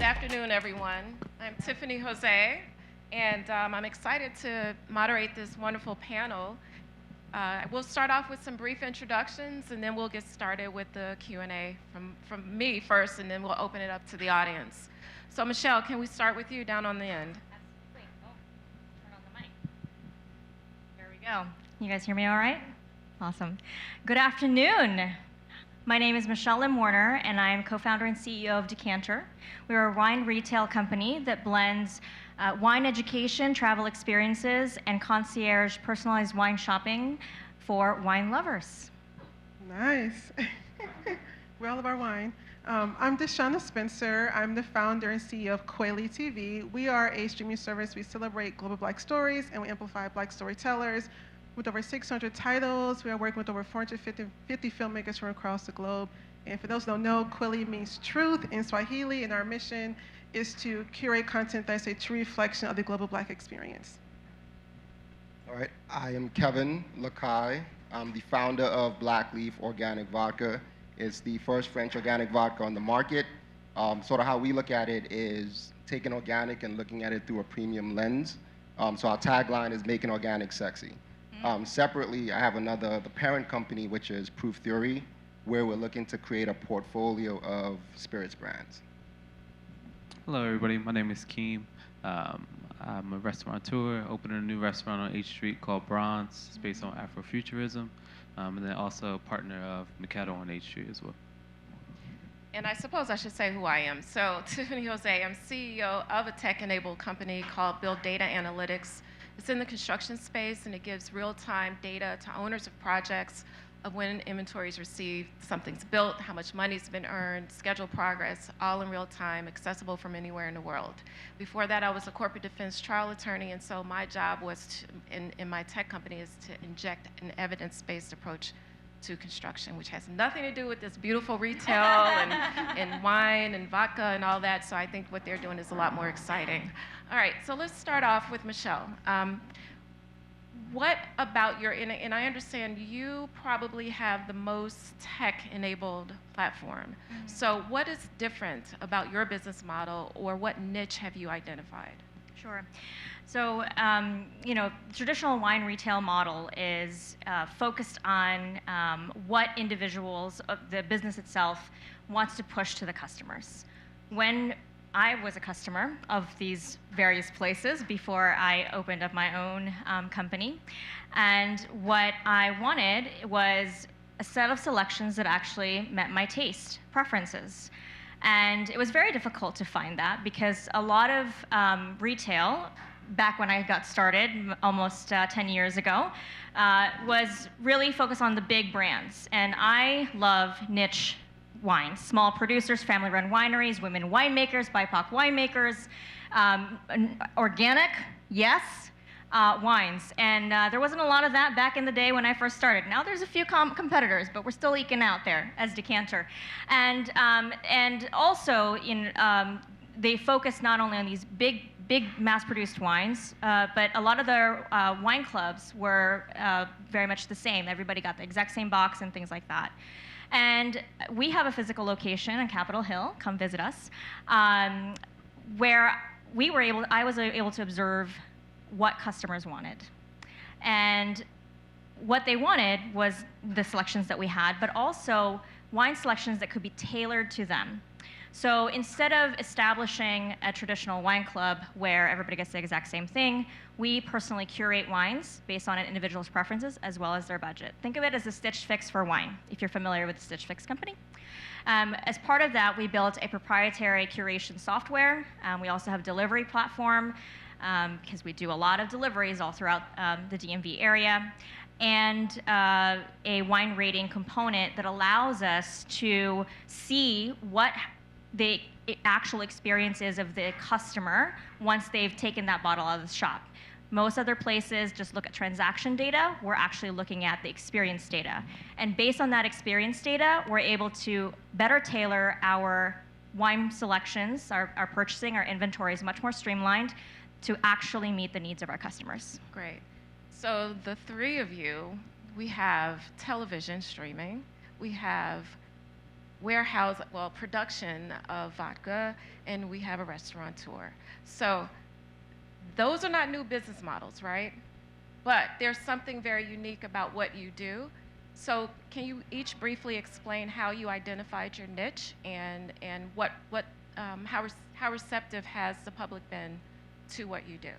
afternoon, everyone. I'm Tiffany Jose, and I'm excited to moderate this wonderful panel. We'll start off with some brief introductions, and then we'll get started with the Q&A from me first, and then we'll open it up to the audience. So, Michelle, can we start with you down on the end? Absolutely. Oh, turn on the mic. There we go. You guys hear me all right? Awesome. Good afternoon. My name is Michelle Lim Warner, and I am co-founder and CEO of Decanter. We are a wine retail company that blends wine education, travel experiences, and concierge personalized wine shopping for wine lovers. Nice. We all love our wine. I'm Deshauna Spencer. I'm the founder and CEO of Coeli TV. We are a streaming service. We celebrate global Black stories, and we amplify Black storytellers. With over 600 titles, we are working with over 450 filmmakers from across the globe. And for those who don't know, Kweli means truth in Swahili, and our mission is to curate content that is a true reflection of the global Black experience. All right, I am Kevin Lakai. I'm the founder of Black Leaf Organic Vodka. It's the first French organic vodka on the market. Sort of how we look at it is taking organic and looking at it through a premium lens. So our tagline is making organic sexy. Separately, I have the parent company, which is Proof Theory, where we're looking to create a portfolio of spirits brands. Hello, everybody. My name is Keem. I'm a restaurateur, opening a new restaurant on H Street called Bronze. It's based on Afrofuturism, and then also a partner of Mikado on H Street as well. And I suppose I should say who I am. So, Tiffany Jose, I'm CEO of a tech-enabled company called Build Data Analytics. It's in the construction space, and it gives real-time data to owners of projects of when inventory is received, something's built, how much money's been earned, schedule progress, all in real time, accessible from anywhere in the world. Before that, I was a corporate defense trial attorney, and so my job was in my tech company is to inject an evidence-based approach to construction, which has nothing to do with this beautiful retail and wine and vodka and all that. So I think what they're doing is a lot more exciting. All right, so let's start off with Michelle. What about and I understand you probably have the most tech-enabled platform. Mm-hmm. So what is different about your business model, or what niche have you identified? Sure. So, traditional wine retail model is focused on what individuals, the business itself, wants to push to the customers. When I was a customer of these various places before I opened up my own company, and what I wanted was a set of selections that actually met my taste preferences. And it was very difficult to find that because a lot of retail, back when I got started almost 10 years ago, was really focused on the big brands. And I love niche wines, small producers, family-run wineries, women winemakers, BIPOC winemakers, organic, yes, wines. And there wasn't a lot of that back in the day when I first started. Now there's a few competitors, but we're still eking out there as Decanter. And also, they focus not only on these big mass-produced wines, but a lot of their wine clubs were very much the same. Everybody got the exact same box and things like that. And we have a physical location on Capitol Hill. Come visit us, where I was able to observe what customers wanted. And what they wanted was the selections that we had, but also wine selections that could be tailored to them. So instead of establishing a traditional wine club where everybody gets the exact same thing, we personally curate wines based on an individual's preferences as well as their budget. Think of it as a Stitch Fix for wine, if you're familiar with the Stitch Fix company. As part of that, we built a proprietary curation software. We also have a delivery platform because we do a lot of deliveries all throughout the DMV area, and a wine rating component that allows us to see what the actual experience is of the customer once they've taken that bottle out of the shop. Most other places just look at transaction data. We're actually looking at the experience data. And based on that experience data, we're able to better tailor our wine selections, our purchasing, our inventory is much more streamlined to actually meet the needs of our customers. Great. So the three of you, we have television streaming, we have warehouse, well, production of vodka, and we have a restaurateur. So those are not new business models, right? But there's something very unique about what you do. So can you each briefly explain how you identified your niche and how receptive has the public been to what you do?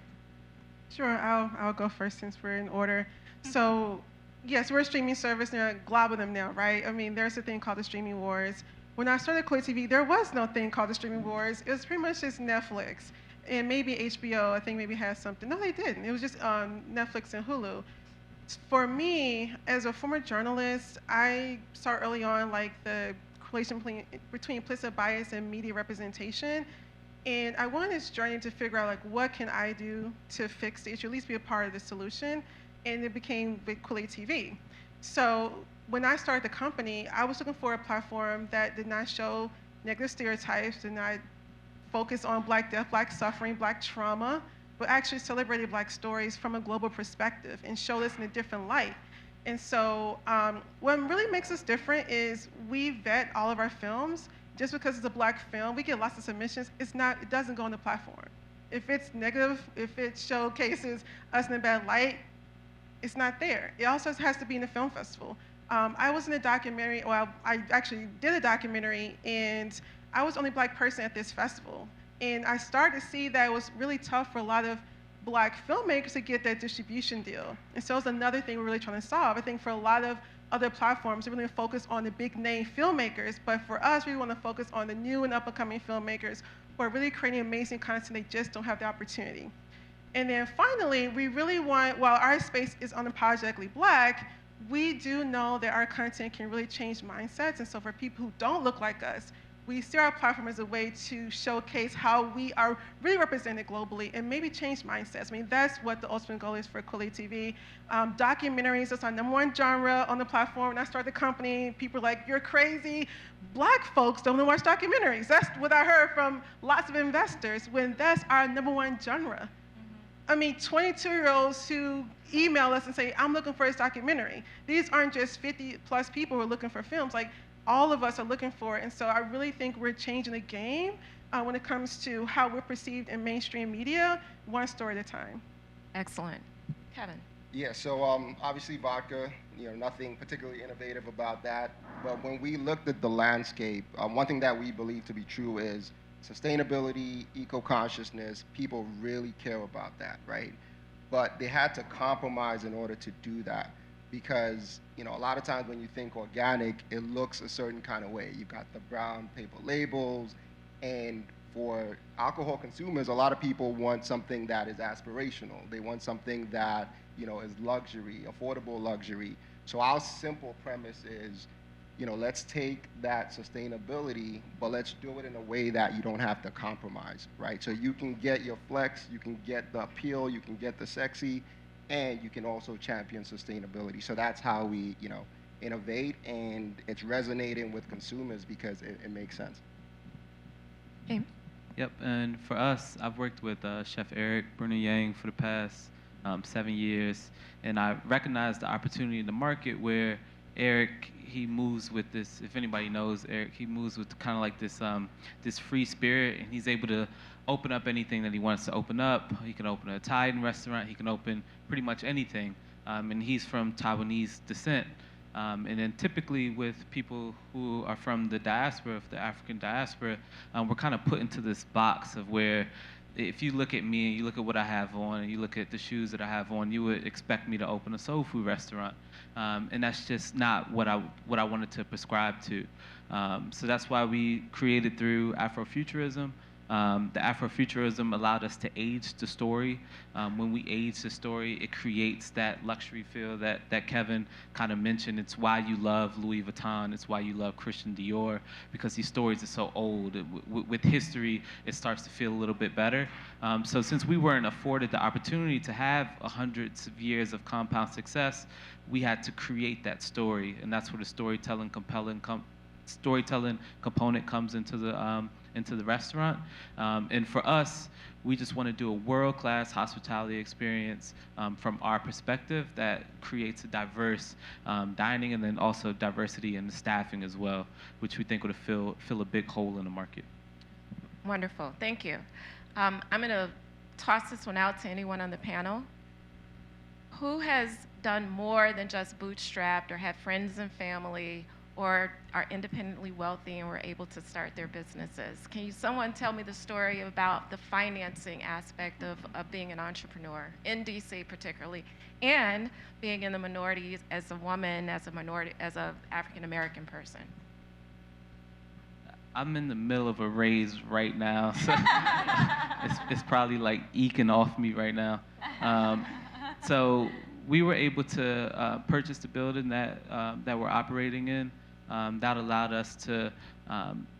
Sure, I'll go first since we're in order. So, yes, we're a streaming service, and a glob of them now, right? I mean, there's a thing called the streaming wars. When I started Koi TV, there was no thing called the streaming wars. It was pretty much just Netflix and maybe HBO. I think maybe has something. No, they didn't. It was just Netflix and Hulu. For me, as a former journalist, I saw early on like the correlation between implicit bias and media representation. And I went on this journey to figure out like what can I do to fix the issue, at least be a part of the solution. And it became with Quilly TV. So when I started the company, I was looking for a platform that did not show negative stereotypes, did not focus on Black death, Black suffering, Black trauma, but actually celebrated Black stories from a global perspective and show this in a different light. And so what really makes us different is we vet all of our films. Just because it's a Black film, we get lots of submissions. It doesn't go on the platform. If it's negative, if it showcases us in a bad light, it's not there. It also has to be in a film festival. I was in a documentary, well, I actually did a documentary, and I was the only Black person at this festival. And I started to see that it was really tough for a lot of Black filmmakers to get that distribution deal. And so it's another thing we're really trying to solve. I think for a lot of other platforms, they're really focused on the big name filmmakers, but for us, we want to focus on the new and up-and-coming filmmakers who are really creating amazing content, they just don't have the opportunity. And then finally, we really want, while our space is unapologetically Black, we do know that our content can really change mindsets. And so for people who don't look like us, we see our platform as a way to showcase how we are really represented globally and maybe change mindsets. I mean, that's what the ultimate goal is for Quilly TV. Documentaries, that's our #1 genre on the platform. When I started the company, people were like, you're crazy. Black folks don't want to watch documentaries. That's what I heard from lots of investors when that's our #1 genre. I mean, 22-year-olds who email us and say, I'm looking for this documentary. These aren't just 50+ people who are looking for films. Like, all of us are looking for it. And so I really think we're changing the game when it comes to how we're perceived in mainstream media, one story at a time. Excellent. Kevin. Yeah, so obviously vodka, nothing particularly innovative about that. But when we looked at the landscape, one thing that we believe to be true is sustainability, eco-consciousness, people really care about that, right? But they had to compromise in order to do that because, a lot of times when you think organic, it looks a certain kind of way. You've got the brown paper labels, and for alcohol consumers, a lot of people want something that is aspirational. They want something that, is luxury, affordable luxury. So our simple premise is, let's take that sustainability, but let's do it in a way that you don't have to compromise, right? So you can get your flex, you can get the appeal, you can get the sexy, and you can also champion sustainability. So that's how we, innovate, and it's resonating with consumers because it makes sense. James? Yep, and for us, I've worked with Chef Eric Bruno Yang for the past 7 years, and I recognized the opportunity in the market where Eric, he moves with this, if anybody knows Eric, he moves with kind of like this this free spirit, and he's able to open up anything that he wants to open up. He can open a Italian restaurant, he can open pretty much anything, and he's from Taiwanese descent. And then typically with people who are from the diaspora, of the African diaspora, we're kind of put into this box of where if you look at me and you look at what I have on and you look at the shoes that I have on, you would expect me to open a soul food restaurant. And that's just not what I wanted to prescribe to. So that's why we created through Afrofuturism. The Afrofuturism allowed us to age the story. When we age the story, it creates that luxury feel that Kevin kind of mentioned. It's why you love Louis Vuitton. It's why you love Christian Dior, because these stories are so old. With history, it starts to feel a little bit better. So since we weren't afforded the opportunity to have hundreds of years of compound success, we had to create that story, and that's where the storytelling storytelling component comes into the restaurant. And for us, we just want to do a world-class hospitality experience from our perspective that creates a diverse dining, and then also diversity in the staffing as well, which we think would fill a big hole in the market. Wonderful, thank you. I'm going to toss this one out to anyone on the panel. Who has done more than just bootstrapped or have friends and family or are independently wealthy and were able to start their businesses? Can someone tell me the story about the financing aspect of being an entrepreneur in DC particularly, and being in the minorities as a woman, as a minority, as a African American person? I'm in the middle of a raise right now, so it's probably like eking off me right now. So we were able to purchase the building that we're operating in. That allowed us to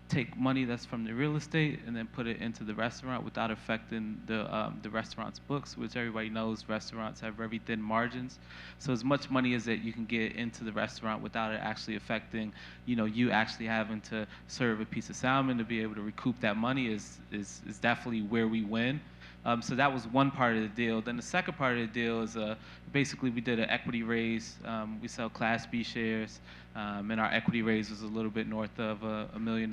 take money that's from the real estate and then put it into the restaurant without affecting the restaurant's books, which everybody knows restaurants have very thin margins. So as much money as that you can get into the restaurant without it actually affecting, you actually having to serve a piece of salmon to be able to recoup that money is definitely where we win. So that was one part of the deal. Then the second part of the deal is basically we did an equity raise. We sell Class B shares, and our equity raise was a little bit north of $1 million.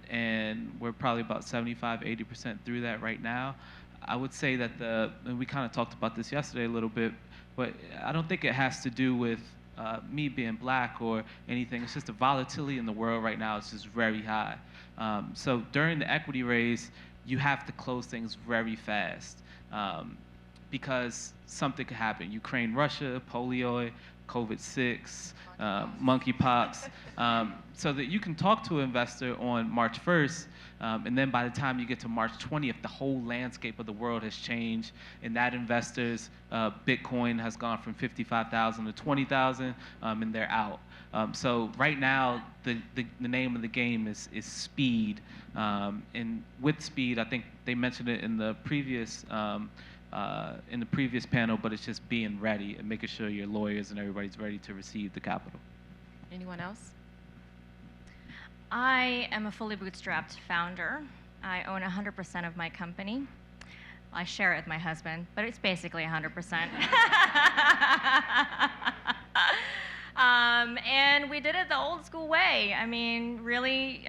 And we're probably about 75–80% through that right now. I would say that and we kind of talked about this yesterday a little bit, but I don't think it has to do with me being black or anything. It's just the volatility in the world right now is just very high. So during the equity raise, you have to close things very fast because something could happen. Ukraine, Russia, polio, COVID-6, monkeypox. So that you can talk to an investor on March 1st, and then by the time you get to March 20th, the whole landscape of the world has changed, and that investor's Bitcoin has gone from 55,000 to 20,000, and they're out. So right now, the name of the game is speed, and with speed, I think they mentioned it in the previous panel, but it's just being ready and making sure your lawyers and everybody's ready to receive the capital. Anyone else? I am a fully bootstrapped founder. I own 100% of my company. I share it with my husband, but it's basically 100%. And we did it the old school way. I mean, really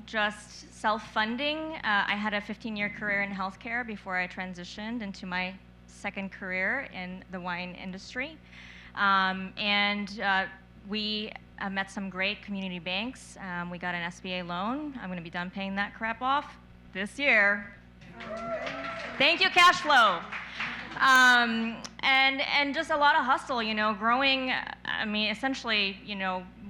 just self-funding. I had a 15-year career in healthcare before I transitioned into my second career in the wine industry. We met some great community banks. We got an SBA loan. I'm going to be done paying that crap off this year. Thank you, cash flow. And just a lot of hustle, growing. I mean, essentially,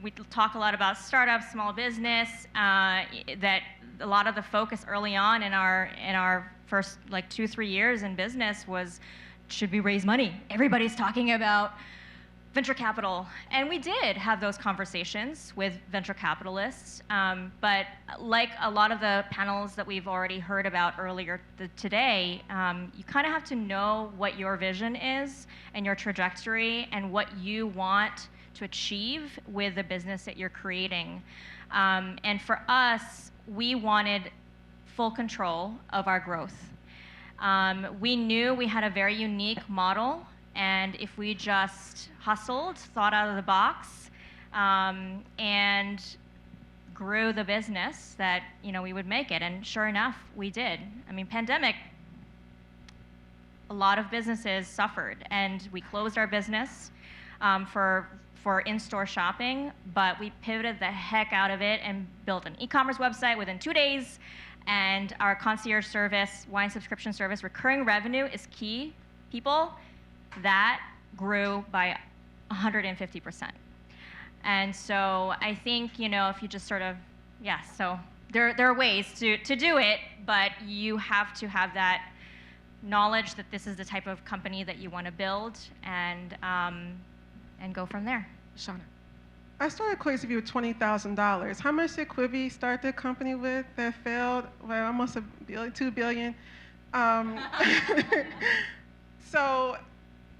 we talk a lot about startups, small business. That a lot of the focus early on in our first 2-3 years in business was, should we raise money? Everybody's talking about venture capital, and we did have those conversations with venture capitalists, but like a lot of the panels that we've already heard about earlier today, you kind of have to know what your vision is and your trajectory and what you want to achieve with the business that you're creating. And for us, we wanted full control of our growth. We knew we had a very unique model, and if we just hustled, thought out of the box, and grew the business, that we would make it. And sure enough, we did. I mean, pandemic, a lot of businesses suffered, and we closed our business for in-store shopping, but we pivoted the heck out of it and built an e-commerce website within 2 days, and our concierge service, wine subscription service, recurring revenue is key, people. That grew by 150%. And so I think, if you just sort of, so there are ways to do it, but you have to have that knowledge that this is the type of company that you want to build, and go from there. Shauna. I started Quibi TV with $20,000. How much did Quibi start the company with that failed? Well, almost $2 billion. So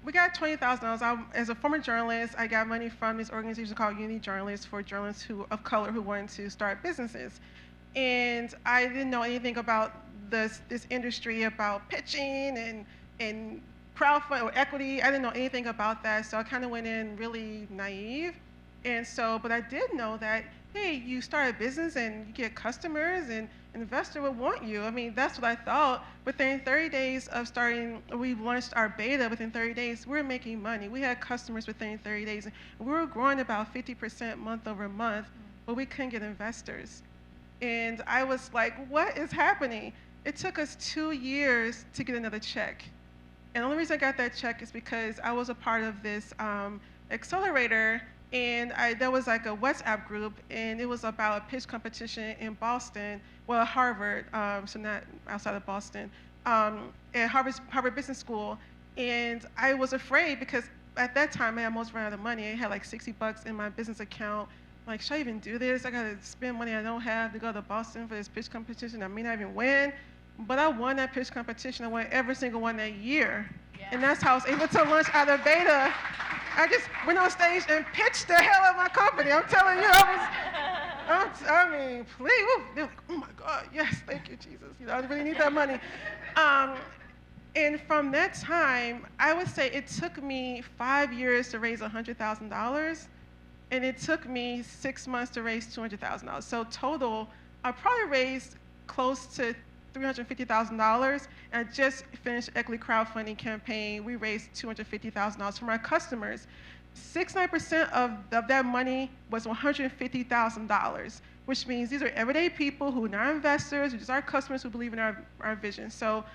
we got $20,000. As a former journalist, I got money from this organization called Unity Journalists for journalists of color who wanted to start businesses. And I didn't know anything about this industry, about pitching and crowdfunding or equity. I didn't know anything about that, so I kind of went in really naive. And so, but I did know that, hey, you start a business and you get customers and an investor would want you. I mean, that's what I thought. Within 30 days of starting, we launched our beta. Within 30 days, we were making money. We had customers within 30 days. And we were growing about 50% month over month, but we couldn't get investors. And I was like, what is happening? It took us 2 years to get another check. And the only reason I got that check is because I was a part of this accelerator, and there was like a WhatsApp group, and it was about a pitch competition in Boston, well, Harvard, so not outside of Boston, at Harvard Business School. And I was afraid because at that time I almost ran out of money. I had like $60 in my business account. Like, should I even do this? I gotta spend money I don't have to go to Boston for this pitch competition. I may not even win, but I won that pitch competition. I won every single one that year. Yeah. And that's how I was able to launch out of beta. I just went on stage and pitched the hell out of my company. I'm telling you, I mean, please, they're like, oh my God, yes, thank you, Jesus. You know, I really need that money. And from that time, I would say it took me 5 years to raise $100,000. And it took me 6 months to raise $200,000. So total, I probably raised close to $350,000. And I just finished equity crowdfunding campaign. We raised $250,000 from our customers. 69% of that money was $150,000, which means these are everyday people who are not investors, who just are customers who believe in our vision. So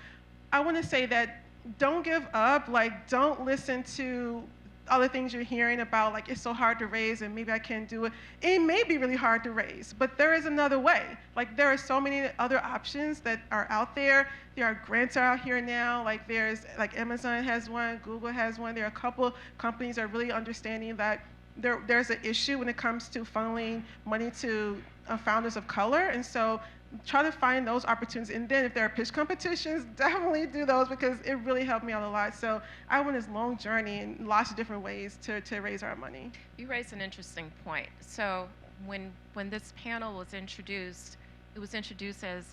I want to say that don't give up. Like, don't listen to other things you're hearing about, like it's so hard to raise and maybe I can't do it. It may be really hard to raise, but there is another way. Like, there are so many other options that are out there. There are grants out here now. Like, like Amazon has one, Google has one. There are a couple companies that are really understanding that there's an issue when it comes to funneling money to founders of color. And so try to find those opportunities. And then if there are pitch competitions, definitely do those because it really helped me out a lot. So I went this long journey in lots of different ways to raise our money. You raised an interesting point. So when this panel was introduced, it was introduced as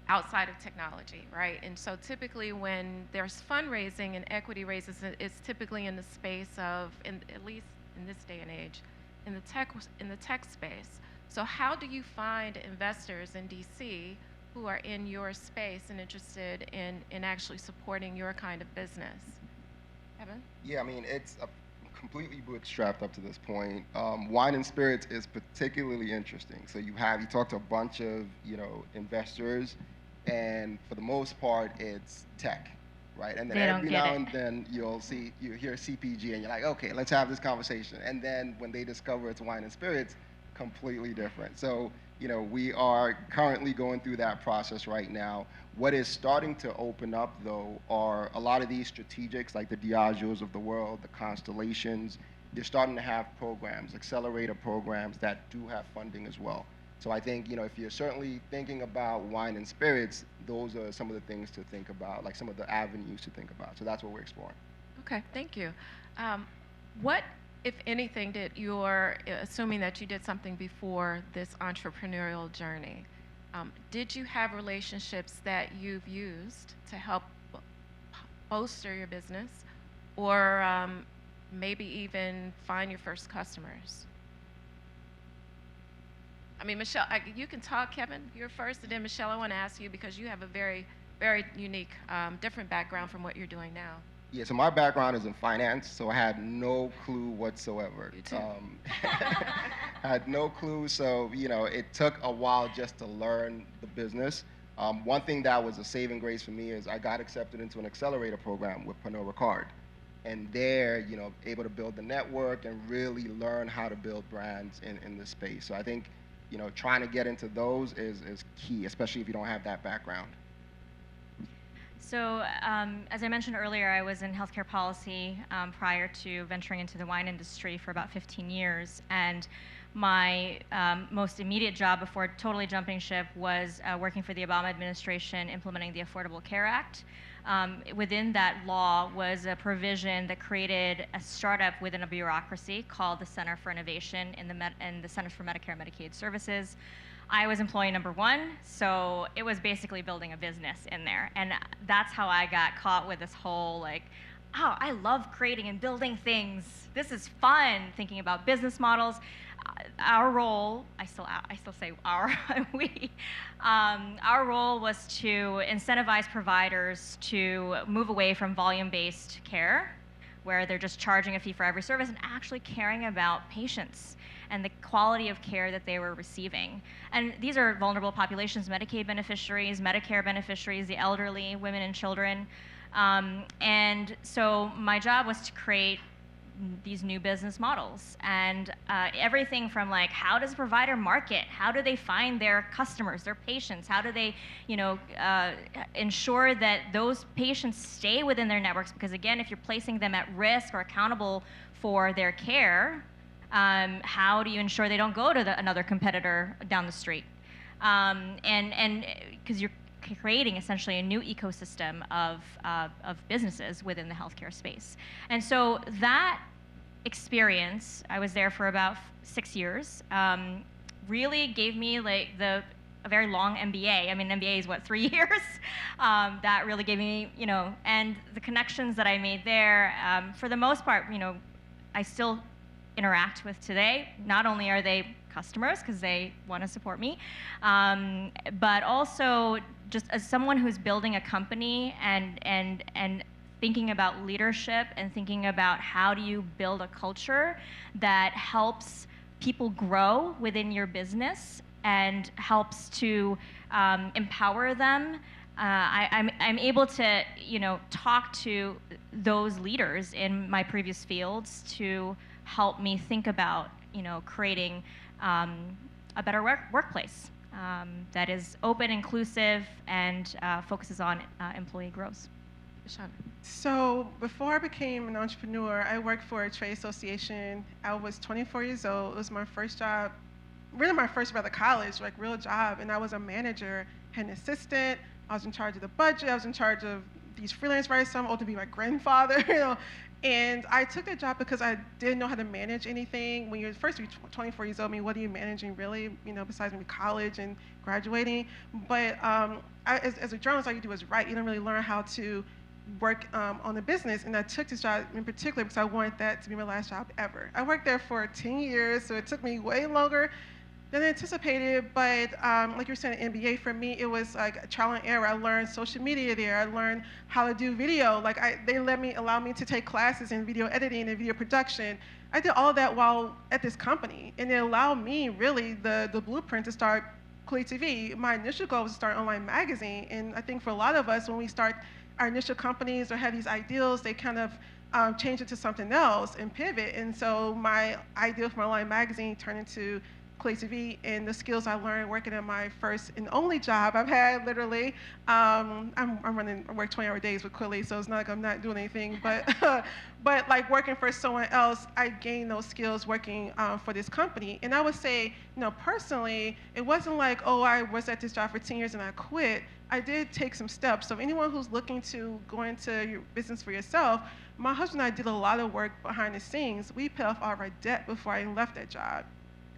outside of technology, right? And so typically when there's fundraising and equity raises, it's typically in the space of, at least in this day and age, in the tech space. So how do you find investors in DC who are in your space and interested in actually supporting your kind of business? Evan? Yeah, I mean, it's completely bootstrapped up to this point. Wine and spirits is particularly interesting. So you talk to a bunch of, investors, and for the most part, it's tech, right? And then every now and then you hear CPG, and you're like, okay, let's have this conversation. And then when they discover it's wine and spirits, completely different. So, we are currently going through that process right now. What is starting to open up, though, are a lot of these strategics, like the Diageos of the world, the Constellations. They're starting to have programs, accelerator programs that do have funding as well. So I think, if you're certainly thinking about wine and spirits, those are some of the things to think about, like some of the avenues to think about. So that's what we're exploring. Okay, thank you. What, if anything, did your, assuming that you did something before this entrepreneurial journey, did you have relationships that you've used to help bolster your business, or maybe even find your first customers? I mean, Michelle, you can talk, Kevin, you're first, and then Michelle, I want to ask you because you have a very, very unique, different background from what you're doing now. Yeah, so my background is in finance, so I had no clue whatsoever. You too. I had no clue, so it took a while just to learn the business. One thing that was a saving grace for me is I got accepted into an accelerator program with Pernod Ricard, and there, able to build the network and really learn how to build brands in this space. So I think, trying to get into those is key, especially if you don't have that background. So, as I mentioned earlier, I was in healthcare policy prior to venturing into the wine industry for about 15 years. And my most immediate job before totally jumping ship was working for the Obama administration implementing the Affordable Care Act. Within that law was a provision that created a startup within a bureaucracy called the Center for Innovation in the Centers for Medicare and Medicaid Services. I was employee number one, so it was basically building a business in there. And that's how I got caught with this whole like, oh, I love creating and building things. This is fun, thinking about business models. Our role, I still say our, our role was to incentivize providers to move away from volume-based care, where they're just charging a fee for every service, and actually caring about patients and the quality of care that they were receiving. And these are vulnerable populations: Medicaid beneficiaries, Medicare beneficiaries, the elderly, women and children. And so my job was to create these new business models, and everything from like, how does a provider market? How do they find their customers, their patients? How do they, ensure that those patients stay within their networks? Because again, if you're placing them at risk or accountable for their care, how do you ensure they don't go to another competitor down the street? And because you're creating essentially a new ecosystem of businesses within the healthcare space. And so that experience, I was there for about 6 years, really gave me like a very long MBA. I mean, MBA is what, 3 years? That really gave me, and the connections that I made there, for the most part, I still interact with today. Not only are they customers because they want to support me, but also just as someone who's building a company and thinking about leadership and thinking about how do you build a culture that helps people grow within your business and helps to empower them. I'm able to, talk to those leaders in my previous fields to help me think about, creating a better workplace that is open, inclusive, and focuses on employee growth. Shana. So before I became an entrepreneur, I worked for a trade association. I was 24 years old. It was my first job, really my first job out of college, like real job. And I was a manager, had an assistant. I was in charge of the budget. I was in charge of these freelance writers. So I'm old to be my grandfather, And I took that job because I didn't know how to manage anything. When you're 24 years old, I mean, what are you managing really? Besides maybe college and graduating. But as a journalist, all you do is write. You don't really learn how to work on the business. And I took this job in particular because I wanted that to be my last job ever. I worked there for 10 years, so it took me way longer than anticipated. But like you were saying, MBA for me, it was like a trial and error. I learned social media there. I learned how to do video. Like they allowed me to take classes in video editing and video production. I did all that while at this company, and it allowed me really the blueprint to start Quilly TV. My initial goal was to start an online magazine, and I think for a lot of us, when we start our initial companies or have these ideals, they kind of change it to something else and pivot. And so my ideal for my online magazine turned into Quilly TV, and the skills I learned working at my first and only job I've had, literally. I work 20-hour days with Quilly, so it's not like I'm not doing anything, but but like working for someone else, I gained those skills working for this company. And I would say, personally, it wasn't like, oh, I was at this job for 10 years and I quit. I did take some steps. So anyone who's looking to go into your business for yourself, my husband and I did a lot of work behind the scenes. We paid off all of our debt before I left that job.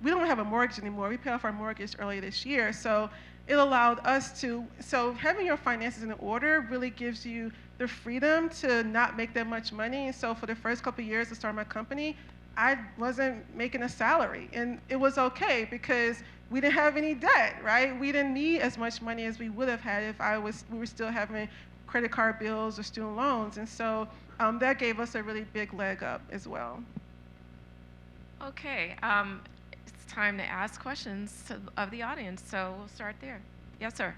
We don't have a mortgage anymore. We paid off our mortgage earlier this year. So it allowed us to, so having your finances in order really gives you the freedom to not make that much money. And so for the first couple of years to start my company, I wasn't making a salary. And it was okay because we didn't have any debt, right? We didn't need as much money as we would have had if we were still having credit card bills or student loans. And so that gave us a really big leg up as well. Okay. It's time to ask questions of the audience, so we'll start there. Yes, sir.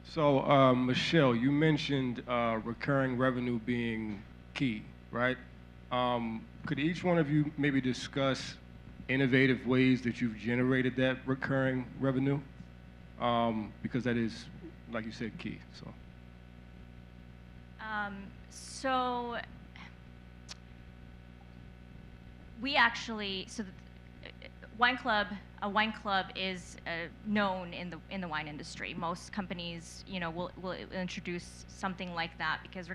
So, Michelle, you mentioned recurring revenue being key, right? Could each one of you maybe discuss innovative ways that you've generated that recurring revenue? Because that is, like you said, key. So we actually, a wine club is known in the wine industry. Most companies, will introduce something like that because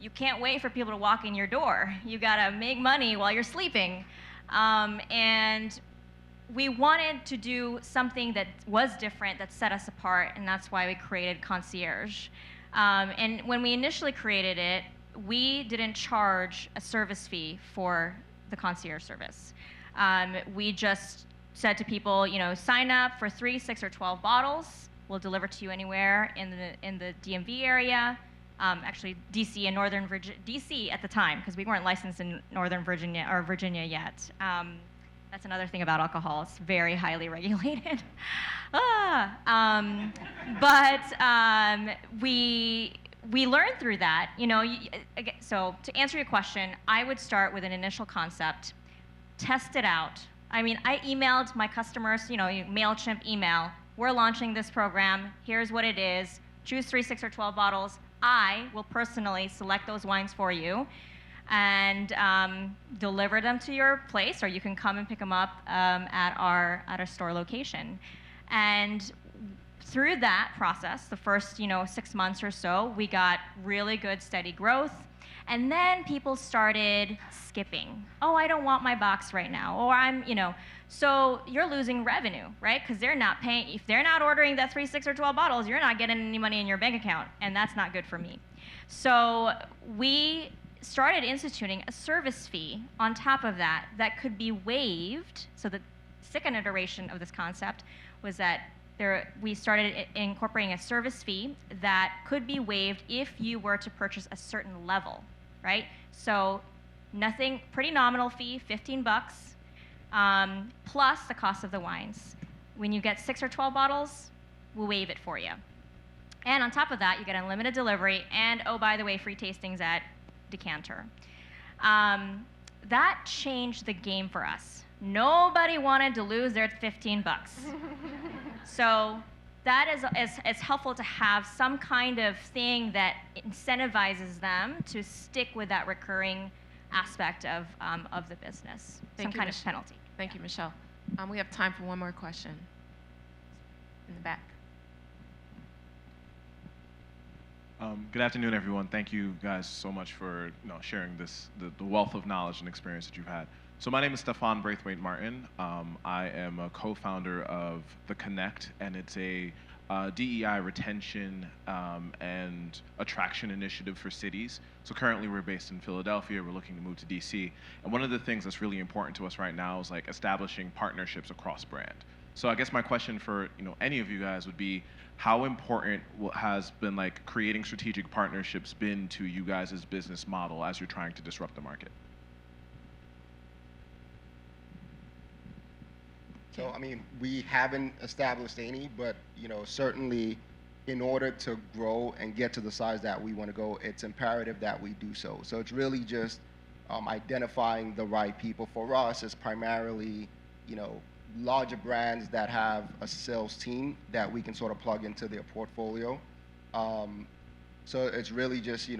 you can't wait for people to walk in your door. You gotta make money while you're sleeping, and we wanted to do something that was different, that set us apart, and that's why we created Concierge. And when we initially created it, we didn't charge a service fee for the concierge service. We just said to people, sign up for 3, 6, or 12 bottles. We'll deliver to you anywhere in the DMV area. Actually, DC and Northern Virginia, DC at the time, because we weren't licensed in Northern Virginia or Virginia yet. That's another thing about alcohol. It's very highly regulated. We learned through that. So to answer your question, I would start with an initial concept, test it out. I mean, I emailed my customers, MailChimp email, we're launching this program, here's what it is, choose 3, 6, or 12 bottles. I will personally select those wines for you and deliver them to your place, or you can come and pick them up at our store location. And through that process, the first 6 months or so, we got really good steady growth. And then people started skipping. Oh, I don't want my box right now. Or so you're losing revenue, right? Because they're not paying. If they're not ordering that 3, 6, or 12 bottles, you're not getting any money in your bank account, and that's not good for me. So we started instituting a service fee on top of that could be waived. So the second iteration of this concept was that we started incorporating a service fee that could be waived if you were to purchase a certain level, right? So pretty nominal fee, $15, plus the cost of the wines. When you get 6 or 12 bottles, we'll waive it for you. And on top of that, you get unlimited delivery and, oh, by the way, free tastings at Decanter. That changed the game for us. Nobody wanted to lose their $15. So that is helpful to have some kind of thing that incentivizes them to stick with that recurring aspect of the business, some kind of penalty. Thank you, Michelle. We have time for one more question. In the back. Good afternoon, everyone. Thank you guys so much for sharing the wealth of knowledge and experience that you've had. So my name is Stefan Braithwaite Martin. I am a co-founder of The Connect, and it's a DEI retention and attraction initiative for cities. So currently we're based in Philadelphia. We're looking to move to DC. And one of the things that's really important to us right now is establishing partnerships across brand. So I guess my question for any of you guys would be, how important has been creating strategic partnerships been to you guys' business model as you're trying to disrupt the market? So, we haven't established any, but, certainly in order to grow and get to the size that we want to go, it's imperative that we do so. So it's really just identifying the right people. For us, it's primarily, larger brands that have a sales team that we can sort of plug into their portfolio. So it's really just,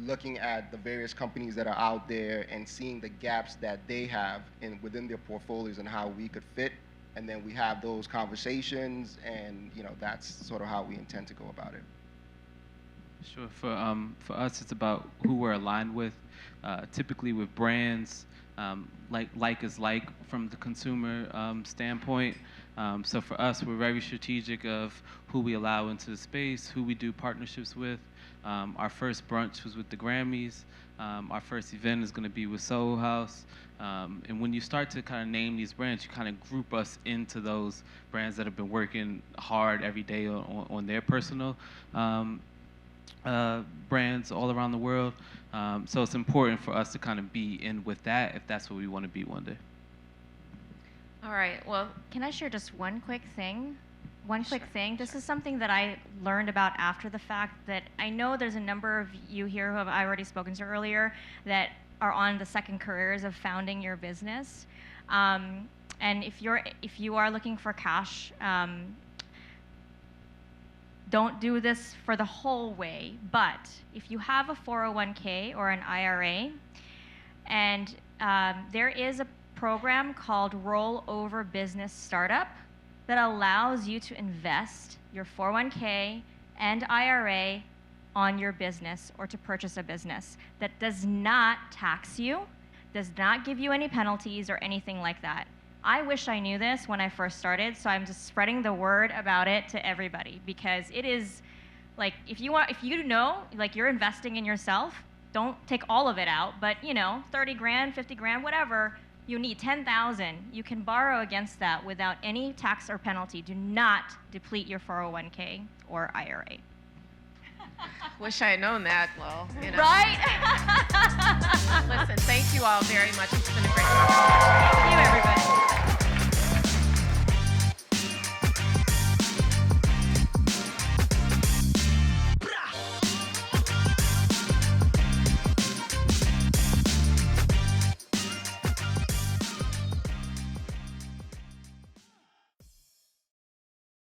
looking at the various companies that are out there and seeing the gaps that they have within their portfolios and how we could fit, and then we have those conversations, and that's sort of how we intend to go about it. Sure. For us, it's about who we're aligned with. Typically with brands, like is like from the consumer standpoint. So for us, we're very strategic of who we allow into the space, who we do partnerships with. Our first brunch was with the Grammys. Our first event is going to be with Soho House. And when you start to kind of name these brands, you kind of group us into those brands that have been working hard every day on their personal brands all around the world. So it's important for us to kind of be in with that if that's what we want to be one day. All right. Well, Can I share just one quick thing? This is something that I learned about after the fact, that I know there's a number of you here who I've already spoken to earlier that are on the second careers of founding your business. And if you are looking for cash, don't do this for the whole way. But if you have a 401k or an IRA, and there is a program called Rollover Business Startup that allows you to invest your 401k and IRA on your business or to purchase a business. That does not tax you, does not give you any penalties or anything like that. I wish I knew this when I first started, so I'm just spreading the word about it to everybody, because it is like, if you know, like, you're investing in yourself, don't take all of it out, but 30 grand, 50 grand, whatever, you need 10,000. You can borrow against that without any tax or penalty. Do not deplete your 401k or IRA. Wish I had known that. Well, Right? Listen, thank you all very much. It's been a great conversation. Thank you, everybody.